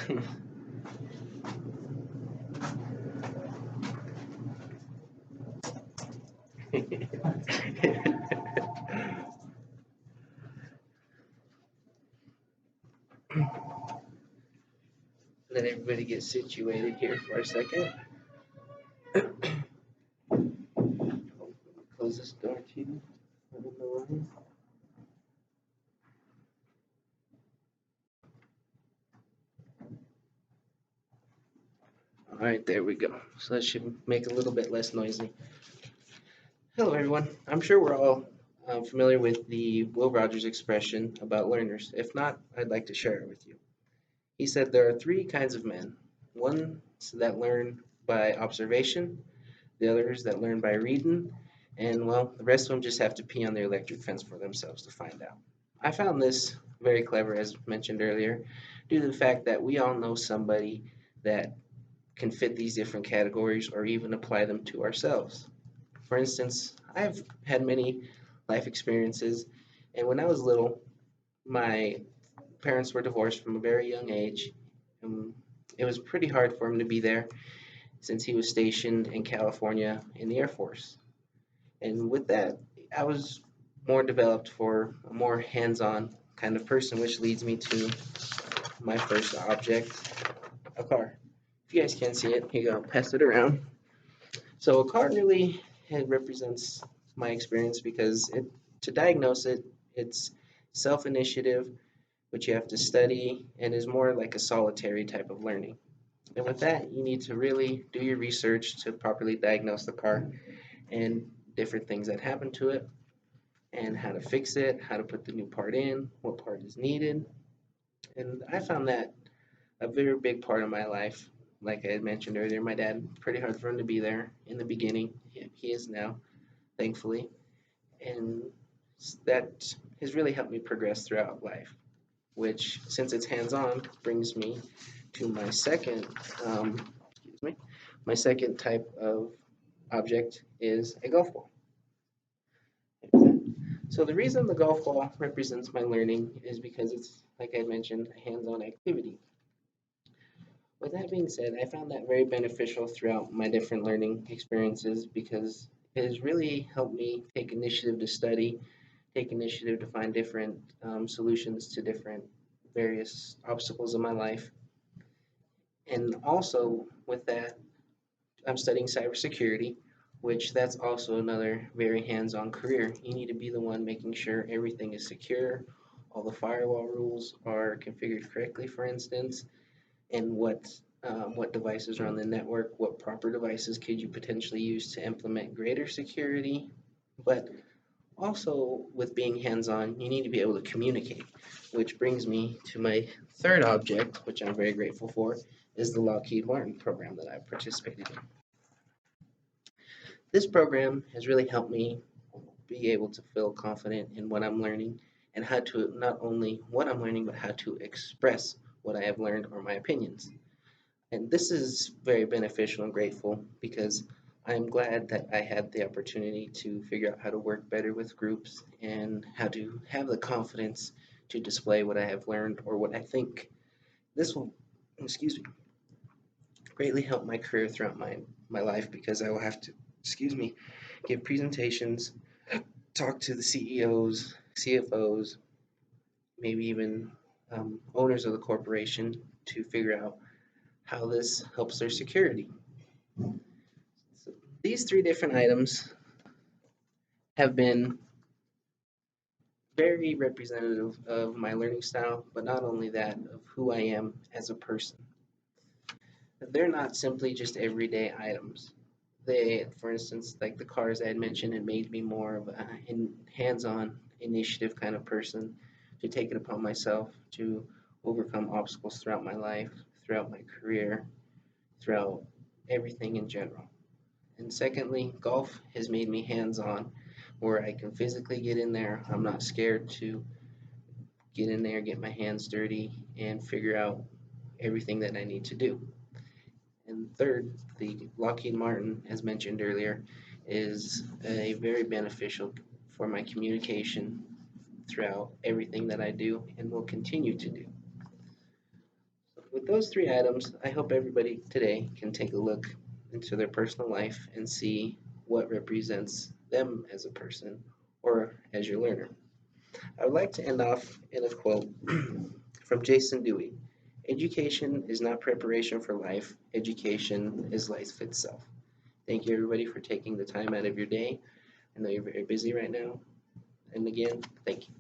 Let everybody get situated here for a second. Close this door too. I don't know why. All right, there we go. So that should make a little bit less noisy. Hello, everyone. I'm sure we're all familiar with the Will Rogers expression about learners. If not, I'd like to share it with you. He said there are three kinds of men: ones that learn by observation, the others that learn by reading, and well, the rest of them just have to pee on their electric fence for themselves to find out. I found this very clever, as mentioned earlier, due to the fact that we all know somebody that can fit these different categories or even apply them to ourselves. For instance, I've had many life experiences, and when I was little, my parents were divorced from a very young age. And it was pretty hard for him to be there since he was stationed in California in the Air Force. And with that, I was more developed for a more hands on kind of person, which leads me to my first object, a car. If you guys can't see it, here you go, pass it around. So a car really represents my experience because to diagnose it, it's self-initiative, which you have to study, and is more like a solitary type of learning. And with that, you need to really do your research to properly diagnose the car and different things that happen to it, and how to fix it, how to put the new part in, what part is needed. And I found that a very big part of my life. Like I had mentioned earlier, my dad, pretty hard for him to be there in the beginning. He is now, thankfully. And that has really helped me progress throughout life, which, since it's hands-on, brings me to my second, excuse me, my second type of object is a golf ball. So the reason the golf ball represents my learning is because it's, like I mentioned, a hands-on activity. With that being said, I found that very beneficial throughout my different learning experiences because it has really helped me take initiative to study, take initiative to find different solutions to different various obstacles in my life. And also with that, I'm studying cybersecurity, which that's also another very hands-on career. You need to be the one making sure everything is secure, all the firewall rules are configured correctly, for instance, and what devices are on the network, what proper devices could you potentially use to implement greater security. But also, with being hands-on, you need to be able to communicate, which brings me to my third object, which I'm very grateful for, is the Lockheed Martin program that I've participated in. This program has really helped me be able to feel confident in what I'm learning and how to not only what I'm learning, but how to express what I have learned or my opinions. And this is very beneficial and grateful because I am glad that I had the opportunity to figure out how to work better with groups and how to have the confidence to display what I have learned or what I think. This will, excuse me, greatly help my career throughout my life because I will have to, excuse me, give presentations, talk to the CEOs, CFOs, maybe even owners of the corporation to figure out how this helps their security. So these three different items have been very representative of my learning style, but not only that, of who I am as a person. They're not simply just everyday items. They, for instance, like the cars I had mentioned, it made me more of a hands-on initiative kind of person to take it upon myself to overcome obstacles throughout my life, throughout my career, throughout everything in general. And secondly, golf has made me hands-on, where I can physically get in there. I'm not scared to get in there, get my hands dirty, and figure out everything that I need to do. And third, the Lockheed Martin, as mentioned earlier, is a very beneficial for my communication throughout everything that I do and will continue to do. So With those three items, I hope everybody today can take a look into their personal life and see what represents them as a person or as your learner. I would like to end off in a quote from Jason Dewey. Education is not preparation for life, education is life itself. Thank you, everybody, for taking the time out of your day. I know you're very busy right now. And again, thank you.